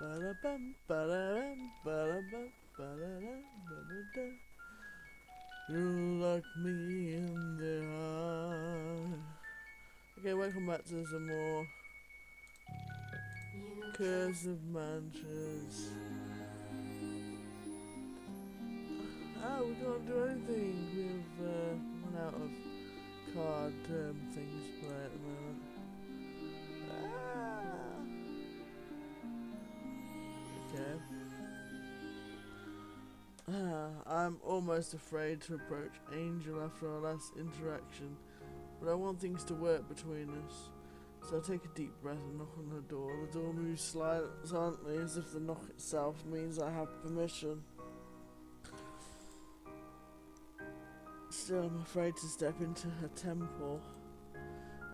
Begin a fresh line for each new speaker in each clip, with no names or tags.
Ba-da-bum, ba-da-dum, ba-da-bum, ba-da-dum, ba-da-dum. You look me in the eye. Okay, welcome back to some more Curse of Mantras. We can't do anything. We've run out of card things to play at the moment. Okay. I'm almost afraid to approach Angel after our last interaction, but I want things to work between us. So I take a deep breath and knock on her door. The door moves silently as if the knock itself means I have permission. Still, I'm afraid to step into her temple.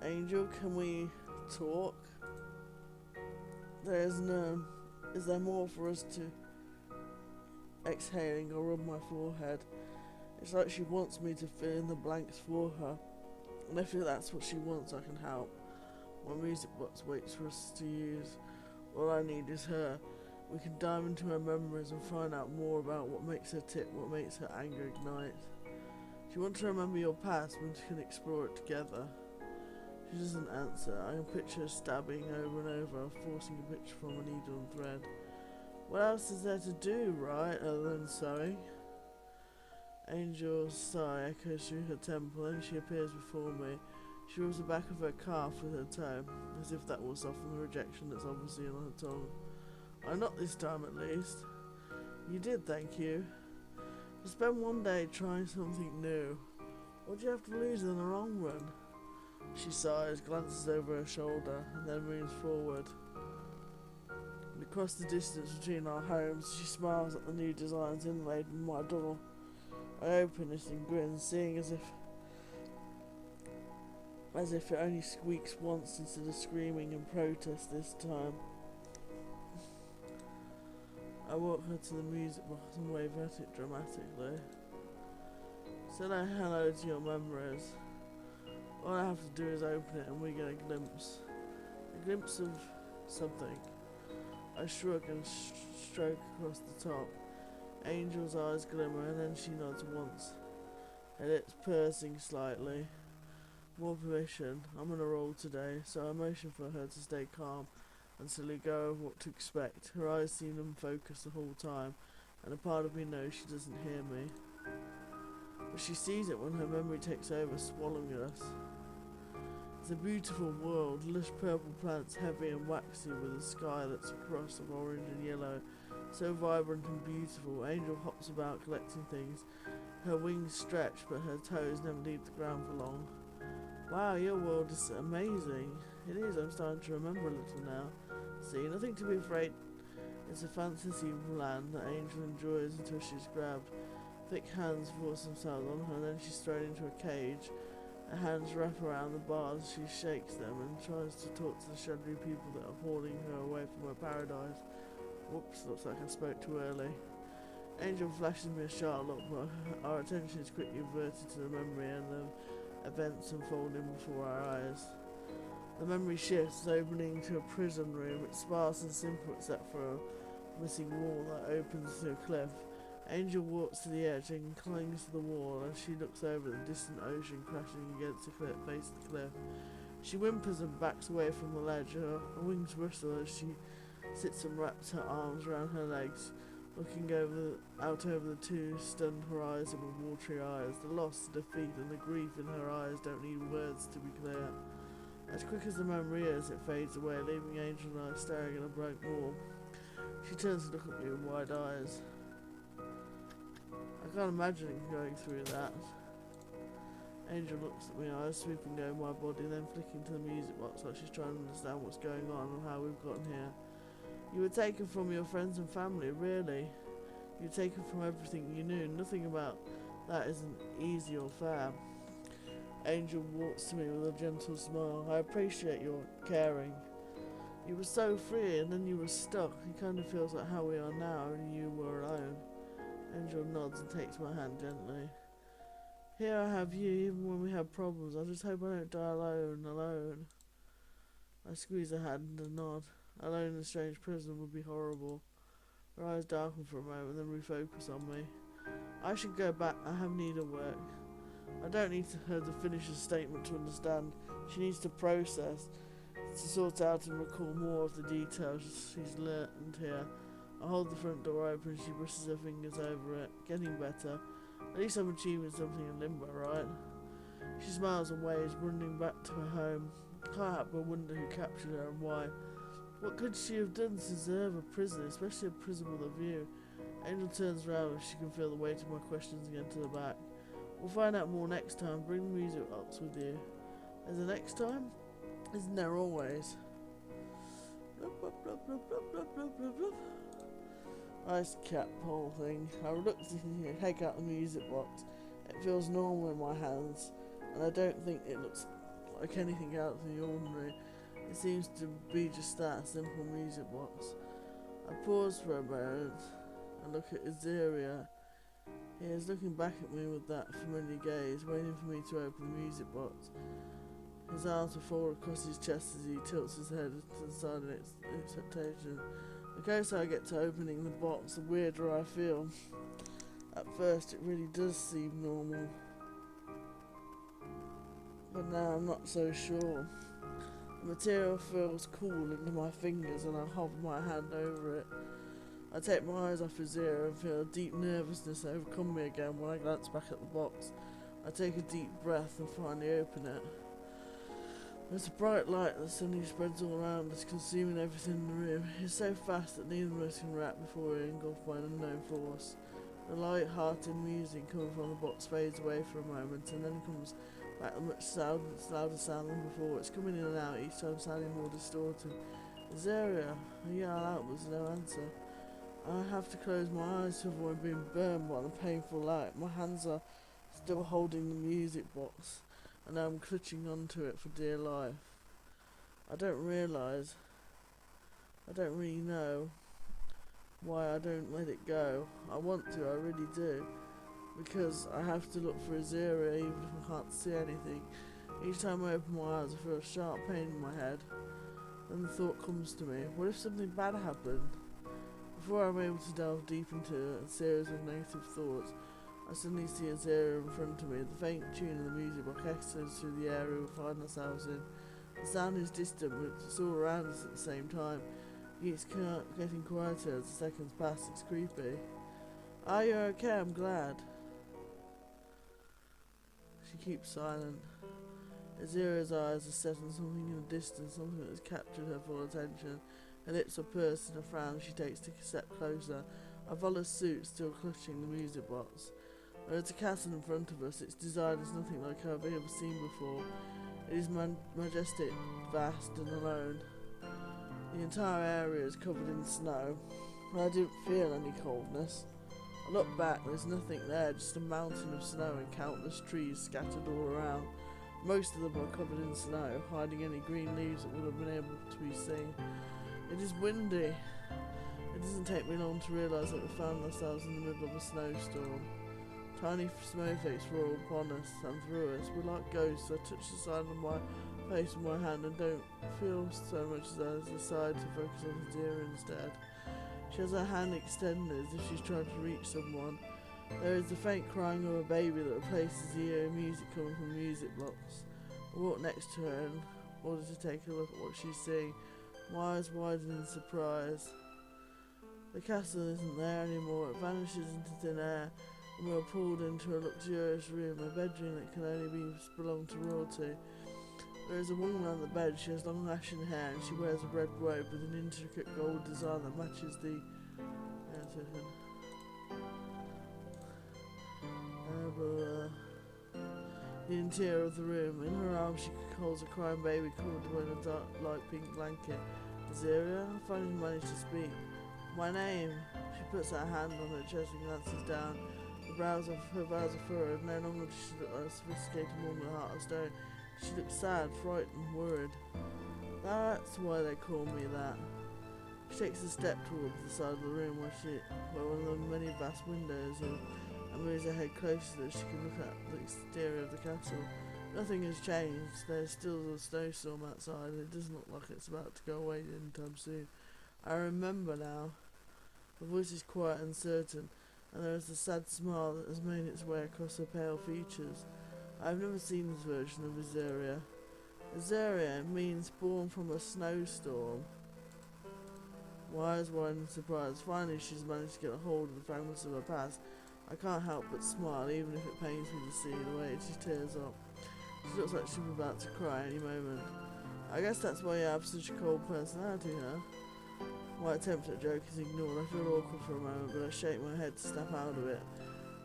Angel, can we talk? Is there more for us to... Exhaling, I rub my forehead. It's like she wants me to fill in the blanks for her. And if that's what she wants, I can help. My music box waits for us to use. All I need is her. We can dive into her memories and find out more about what makes her tick, what makes her anger ignite. If you want to remember your past, we can explore it together. She doesn't answer. I can picture her stabbing over and over, forcing a picture from a needle and thread. What else is there to do, right, other than sewing? Angel's sigh echoes through her temple, and she appears before me. She rubs the back of her calf with her toe, as if that will soften the rejection that's obviously on her tongue. Not this time, at least. You did, thank you. To spend one day trying something new. What do you have to lose in the long run? She sighs, glances over her shoulder, and then moves forward. And across the distance between our homes, she smiles at the new designs inlaid in my door. I open it and grin, seeing as if it only squeaks once instead of screaming in protest this time. I walk her to the music box and wave at it dramatically. Say hello to your memories. All I have to do is open it and we get a glimpse of something. I shrug and stroke across the top. Angel's eyes glimmer and then she nods once. Her lips pursing slightly. More permission. I'm on a roll today, so I motion for her to stay calm until we go over what to expect. Her eyes seem unfocused the whole time, and a part of me knows she doesn't hear me. But she sees it when her memory takes over, swallowing us. It's a beautiful world, lush purple plants heavy and waxy with a sky that's a cross of orange and yellow, so vibrant and beautiful. Angel hops about collecting things. Her wings stretch, but her toes never leave the ground for long. Wow, your world is amazing. It is, I'm starting to remember a little now. See, nothing to be afraid. It's a fantasy land that Angel enjoys until she's grabbed. Thick hands force themselves on her, and then she's thrown into a cage. Her hands wrap around the bars, she shakes them and tries to talk to the shadowy people that are hauling her away from her paradise. Whoops, looks like I spoke too early. Angel flashes me a sharp look, but our attention is quickly diverted to the memory and the events unfolding before our eyes. The memory shifts, opening to a prison room. It's sparse and simple except for a missing wall that opens to a cliff. Angel walks to the edge and clings to the wall as she looks over the distant ocean crashing against the face of the cliff. She whimpers and backs away from the ledge. Her wings bristle as she sits and wraps her arms around her legs, looking out over the two stunned horizon with watery eyes. The loss, the defeat, and the grief in her eyes don't need words to be clear. As quick as the memory is, it fades away, leaving Angel and I staring at a blank wall. She turns to look at me with wide eyes. I can't imagine going through that. Angel looks at me, eyes sweeping over my body, then flicking to the music box like she's trying to understand what's going on and how we've gotten here. You were taken from your friends and family, really. You were taken from everything you knew. Nothing about that isn't easy or fair. Angel walks to me with a gentle smile. I appreciate your caring. You were so free and then you were stuck. It kind of feels like how we are now and you were alone. Angel nods and takes my hand gently. Here I have you even when we have problems. I just hope I don't die alone. I squeeze her hand and nod. alone in a strange prison would be horrible. Her eyes darken for a moment, then refocus on me. I should go back. I have need of work. I don't need her to finish a statement to understand. She needs to process, to sort out and recall more of the details she's learned here. I hold the front door open and she brushes her fingers over it. Getting better. At least I'm achieving something in limbo, right? She smiles and waves, running back to her home. I can't help but wonder who captured her and why. What could she have done to deserve a prison, especially a prison with a view? Angel turns around and she can feel the weight of my questions again to the back. We'll find out more next time. Bring the music box with you. There's a next time? Isn't there always? Nice cat pole thing. I reluctantly take out the music box. It feels normal in my hands, and I don't think it looks like anything out of the ordinary. It seems to be just that, a simple music box. I pause for a moment and look at Azaria. He is looking back at me with that familiar gaze, waiting for me to open the music box. His arms are folded across his chest as he tilts his head to the side in expectation. The closer I get to opening the box, the weirder I feel. At first, it really does seem normal, but now I'm not so sure. The material feels cool into my fingers and I hover my hand over it. I take my eyes off his ear and feel a deep nervousness overcome me again when I glance back at the box. I take a deep breath and finally open it. There's a bright light that suddenly spreads all around us, consuming everything in the room. It's so fast that neither of us can react before we're engulfed by an unknown force. The light-hearted music coming from the box fades away for a moment and then comes back a much louder sound than before. It's coming in and out, each time sounding more distorted. Azaria, I yell out, but there's no answer. I have to close my eyes to avoid being burned by the painful light. My hands are still holding the music box, and I'm clutching onto it for dear life. I don't really know why I don't let it go. I want to, I really do, because I have to look for Azaria even if I can't see anything. Each time I open my eyes I feel a sharp pain in my head. Then the thought comes to me, what if something bad happened? Before I'm able to delve deep into a series of negative thoughts, I suddenly see Azaria in front of me. The faint tune of the music box echoes through the area we find ourselves in. The sound is distant, but it's all around us at the same time. It's getting quieter as the seconds pass. It's creepy. Are you okay? I'm glad. She keeps silent. Azaria's eyes are set on something in the distance, something that has captured her full attention. Her lips are pursed in a frown. She takes a step closer. I follow suit, still clutching the music box. There is a castle in front of us. Its design is nothing like I've ever seen before. It is majestic, vast and alone. The entire area is covered in snow, but I didn't feel any coldness. I look back, there's nothing there, just a mountain of snow and countless trees scattered all around. Most of them are covered in snow, hiding any green leaves that would have been able to be seen. It is windy. It doesn't take me long to realise that we found ourselves in the middle of a snowstorm. Tiny snowflakes roll upon us and through us. We're like ghosts. I touch the side of my face with my hand and don't feel so much as I decide to focus on Azaria instead. She has her hand extended as if she's trying to reach someone. There is the faint crying of a baby that replaces the eerie music coming from the music box. I walk next to her in order to take a look at what she's seeing. My eyes widen in surprise. The castle isn't there anymore. It vanishes into thin air, and we are pulled into a luxurious room, a bedroom that can only belong to royalty. There is a woman on the bed. She has long ashen hair and she wears a red robe with an intricate gold design that matches the interior of the room. In her arms she holds a crying baby cuddled in a dark light pink blanket. Azaria, I finally managed to speak. My name. She puts her hand on her chest and glances down. Her brows are furrowed. No longer does she look like a sophisticated woman with a heart of stone. She looks sad, frightened, worried. That's why they call me that. She takes a step towards the side of the room where one of the many vast windows is, and moves her head closer so that she can look at the exterior of the castle. Nothing has changed. There's still a snowstorm outside. It doesn't look like it's about to go away anytime soon. I remember now. The voice is quiet and certain, and there is a sad smile that has made its way across her pale features. I have never seen this version of Azaria. Azaria means born from a snowstorm. My eyes widen in surprise. Finally, she's managed to get a hold of the fragments of her past. I can't help but smile, even if it pains me to see the way she tears up. She looks like she's about to cry any moment. I guess that's why you have such a cold personality, huh? My attempt at a joke is ignored. I feel awkward for a moment, but I shake my head to snap out of it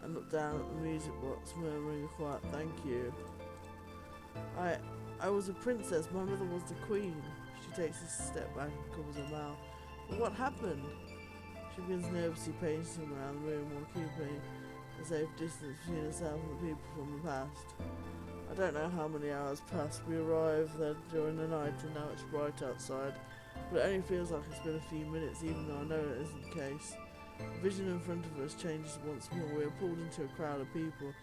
and look down at the music box, murmuring a quiet thank you. I was a princess. My mother was the queen. She takes a step back and covers her mouth. But what happened? She begins nervously pacing around the room while keeping a safe distance between herself and the people from the past. I don't know how many hours passed. We arrived there during the night and now it's bright outside, but it only feels like it's been a few minutes, even though I know it isn't the case. The vision in front of us changes once more. We are pulled into a crowd of people.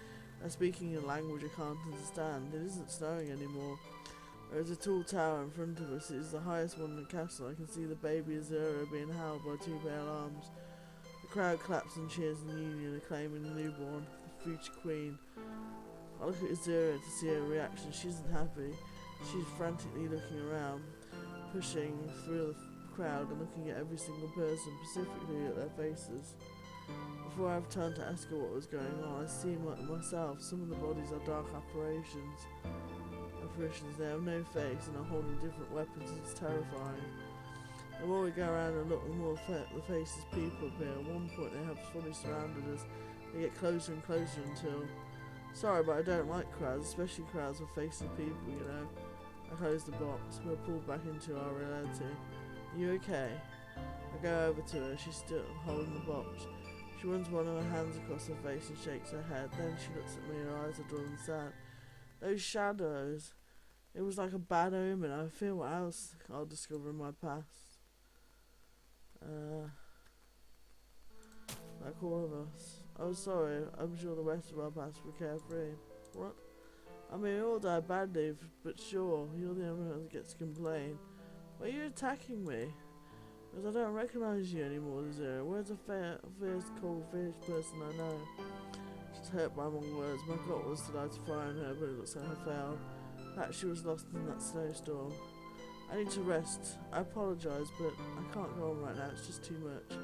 They're speaking a language I can't understand. It isn't snowing anymore. There is a tall tower in front of us. It is the highest one in the castle. I can see the baby Azura being held by two pale arms. The crowd claps and cheers in union, acclaiming the newborn, the future queen. I look at Azura to see her reaction. She isn't happy. She's frantically looking around, pushing through the crowd and looking at every single person, specifically at their faces. Before I have time to ask her what was going on, I see myself. Some of the bodies are dark apparitions. They have no face and are holding different weapons. It's terrifying. The more we go around and look, the more the faces people appear. At one point they have fully surrounded us. They get closer and closer until... Sorry, but I don't like crowds, especially crowds with faces of people, you know. I close the box. We're pulled back into our reality. Are you okay? I go over to her. She's still holding the box. She runs one of her hands across her face and shakes her head. Then she looks at me. Her eyes are dull and sad. Those shadows... It was like a bad omen. I fear what else I'll discover in my past. Like all of us. Oh, sorry. I'm sure the rest of our past were carefree. What? I mean, we all die badly, but sure, you're the only one that gets to complain. Why are you attacking me? Because I don't recognise you anymore, Zero. Where's the fierce, cold, fierce person I know? She's hurt by my words. My gut was to like to fire on her, but it looks like I failed. That she was lost in that snowstorm. I need to rest. I apologise, but I can't go on right now. It's just too much.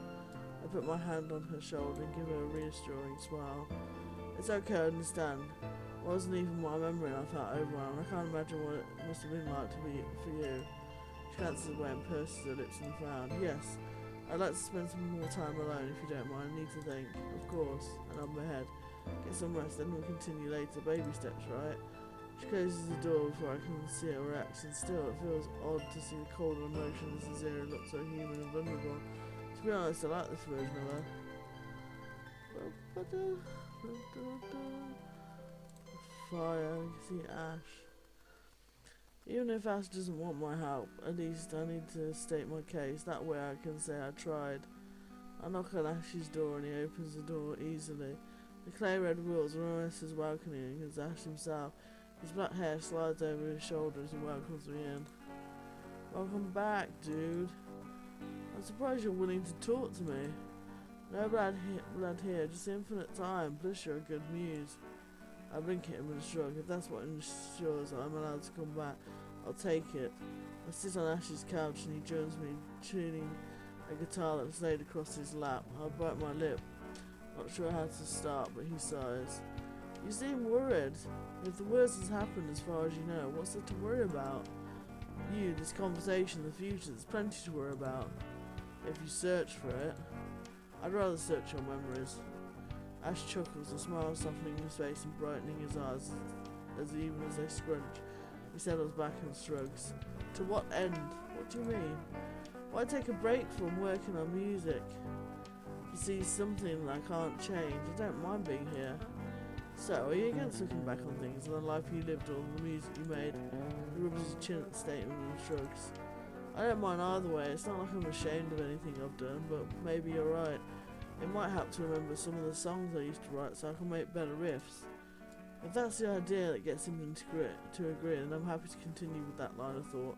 I put my hand on her shoulder and give her a reassuring smile. It's okay, I understand. It wasn't even my memory and I felt overwhelmed. I can't imagine what it must have been like to be for you. She cancels away and purses her lips in a frown. Yes, I'd like to spend some more time alone if you don't mind. I need to think. Of course. And nod my head. Get some rest, then we'll continue later. Baby steps, right? She closes the door before I can see her reaction. Still, it feels odd to see the cold emotion as Azira looks so human and vulnerable. To be honest, I like this version of her. Fire, I can see Ash. Even if Ash doesn't want my help, at least I need to state my case. That way I can say I tried. I knock on Ash's door and he opens the door easily. The clay red wheels are almost as welcoming as Ash himself. His black hair slides over his shoulder as he welcomes me in. Welcome back, dude. I'm surprised you're willing to talk to me. No blood here, just infinite time, plus you're good muse. I blink at him and shrug. If that's what ensures that I'm allowed to come back, I'll take it. I sit on Ash's couch and he joins me, tuning a guitar that's laid across his lap. I bite my lip, not sure how to start, but he sighs. You seem worried. If the worst has happened as far as you know, what's there to worry about? You, this conversation, the future, there's plenty to worry about. If you search for it. I'd rather search your memories. Ash chuckles, a smile softening his face and brightening his eyes as even as they scrunch. He settles back and shrugs. To what end? What do you mean? Why take a break from working on music? If you see something that I can't change, I don't mind being here. So, are you against looking back on things and the life you lived or the music you made? He rubs his chin at the statement and shrugs. I don't mind either way. It's not like I'm ashamed of anything I've done, but maybe you're right. It might help to remember some of the songs I used to write so I can make better riffs. If that's the idea that gets him to agree, then I'm happy to continue with that line of thought.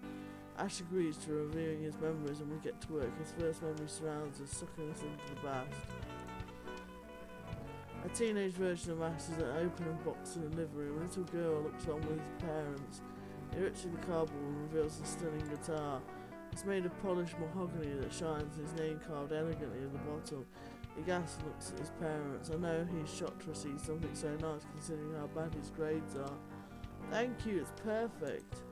Ash agrees to reviewing his memories and we get to work. His first memory surrounds us, sucking us into the past. A teenage version of Ash is an open and box in the living room. A little girl looks on with his parents. He rips through the cardboard and reveals a stunning guitar. It's made of polished mahogany that shines, his name carved elegantly at the bottom. He gasps and looks at his parents. I know he's shocked to receive something so nice considering how bad his grades are. Thank you, it's perfect.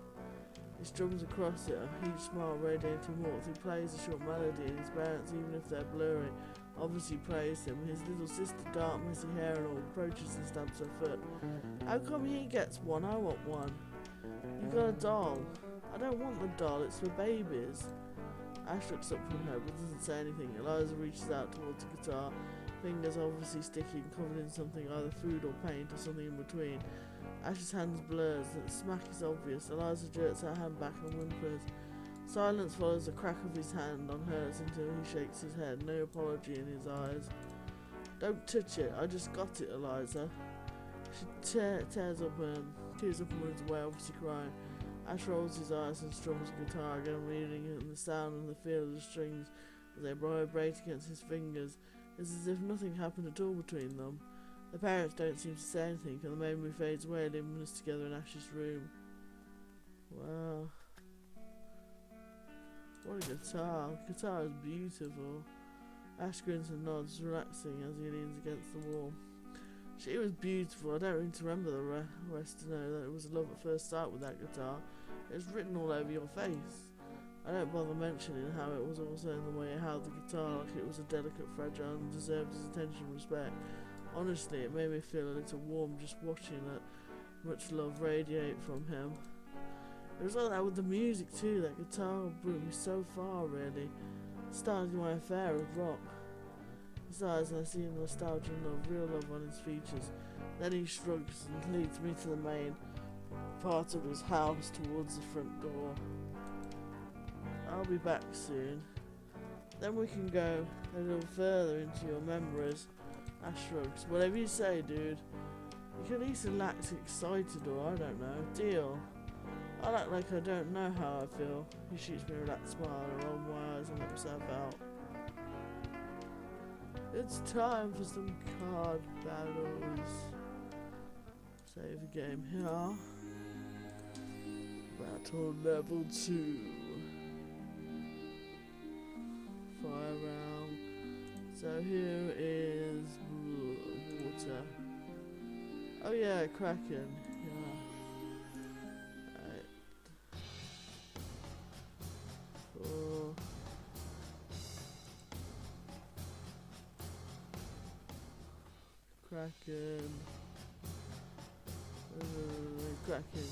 He strums across it, a huge smile radiating warmth. He plays a short melody and his parents, even if they're blurry, obviously praise him. His little sister, dark messy hair and all, approaches and stamps her foot. How come he gets one? I want one. You got a doll. I don't want the doll, it's for babies. Ash looks up from her but doesn't say anything. Eliza reaches out towards the guitar, fingers obviously sticky and covered in something, either food or paint or something in between. Ash's hands blurs, the smack is obvious. Eliza jerks her hand back and whimpers. Silence follows the crack of his hand on hers until he shakes his head, no apology in his eyes. Don't touch it, I just got it, Eliza. She tears up and runs away, obviously crying. Ash rolls his eyes and strums the guitar again, reading in the sound and the feel of the strings as they vibrate against his fingers. It's as if nothing happened at all between them. The parents don't seem to say anything, and the memory fades away, leaving us together in Ash's room. Wow. What a guitar. The guitar is beautiful. Ash grins and nods, relaxing as he leans against the wall. She was beautiful. I don't really remember the rest to know that it was a love at first sight with that guitar. It's written all over your face. I don't bother mentioning how it was also in the way it held the guitar like it was a delicate, fragile and deserved his attention and respect. Honestly, it made me feel a little warm just watching that much love radiate from him. It was like that with the music too. That guitar brought me so far, really. Started my affair with rock. His eyes, and I see the nostalgia and love, real love on his features. Then he shrugs and leads me to the main part of his house towards the front door. I'll be back soon. Then we can go a little further into your memories. Ash shrugs. Whatever you say, dude. You can at least act excited, or I don't know. Deal. I act like I don't know how I feel. He shoots me a relaxed smile and I roll my eyes and let myself out. It's time for some card battles. Save the game here. Battle level 2. Fire round. So here is water. Oh yeah, Kraken. Yeah. Right. Cool. Kraken. Kraken. Kraken.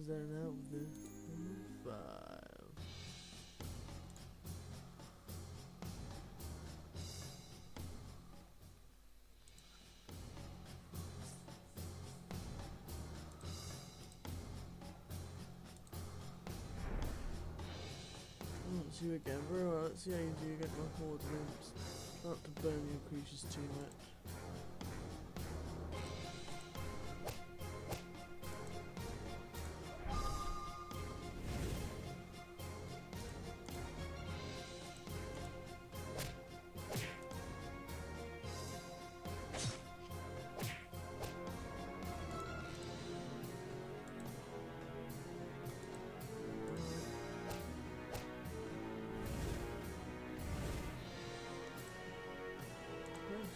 zone out with the 5. Let's see again. Very well, let's see how you do get my horde limps. Try not to burn your creatures too much.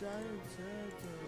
Giant turtle.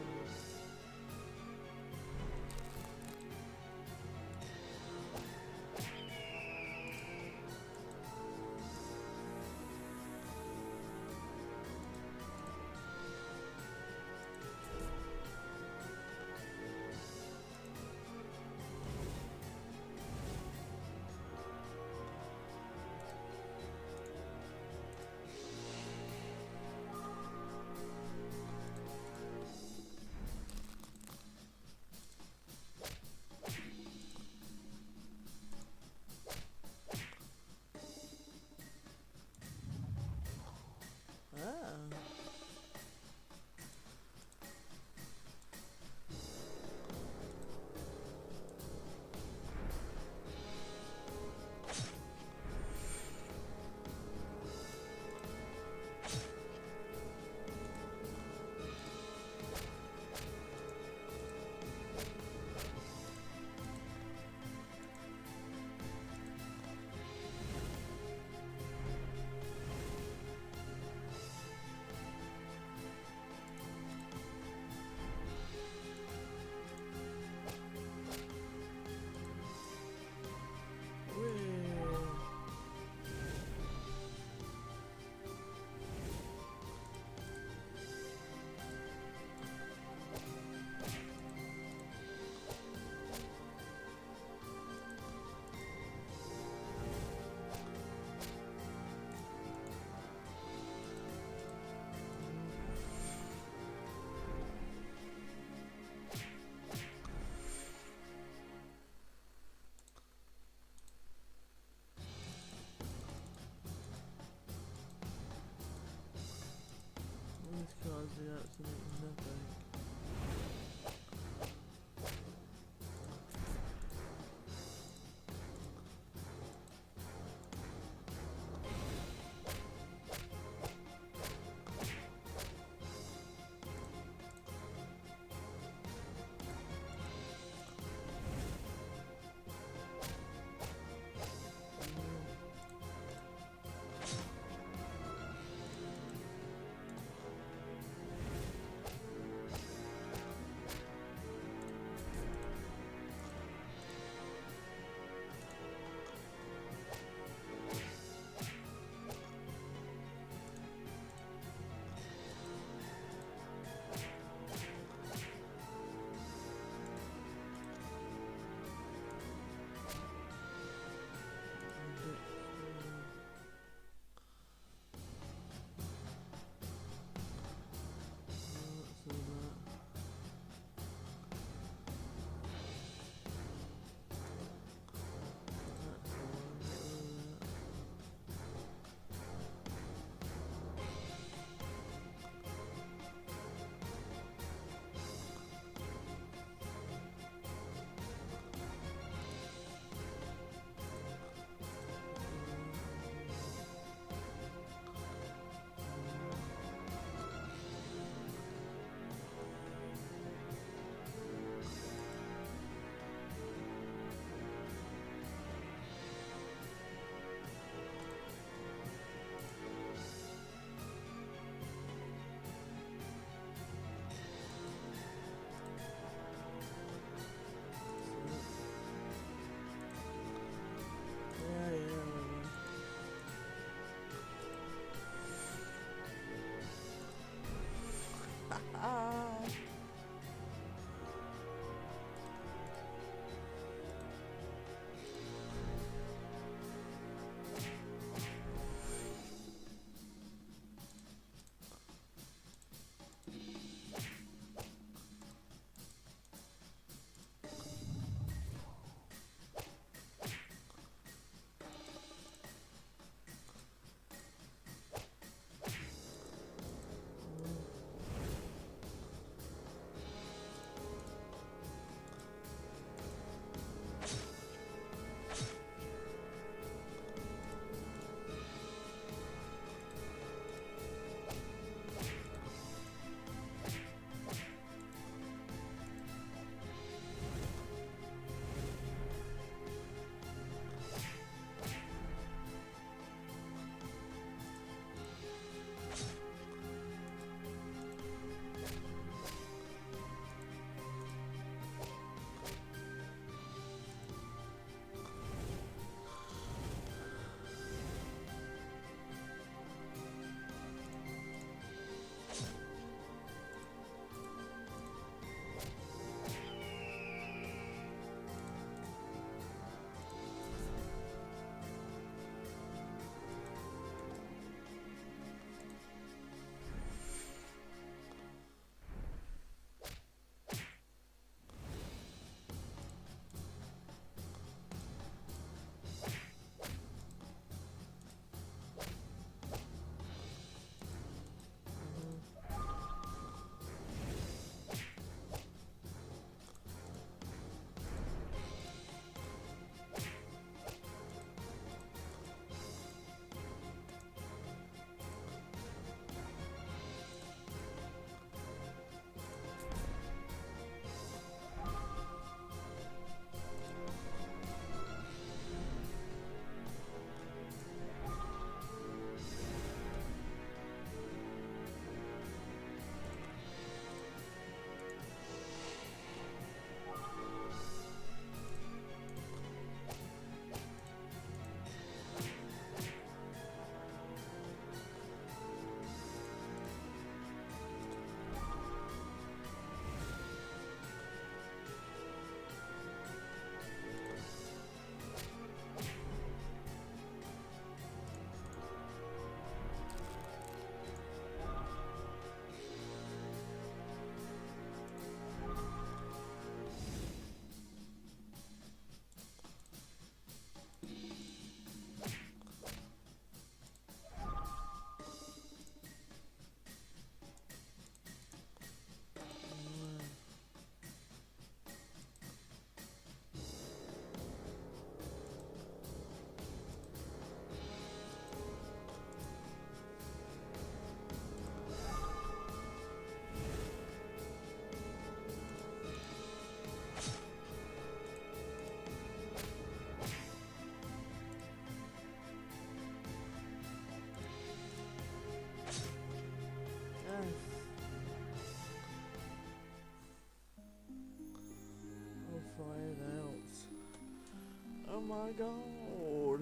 my god.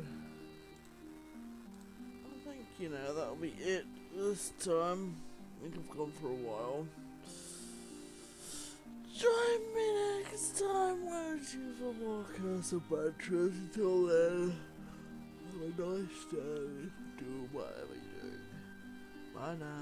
I think, you know, that'll be it this time. I think I've gone for a while. Join me next time, won't you, for more Curse of Mantras. Until then, have a nice day. Do whatever you do. Bye now.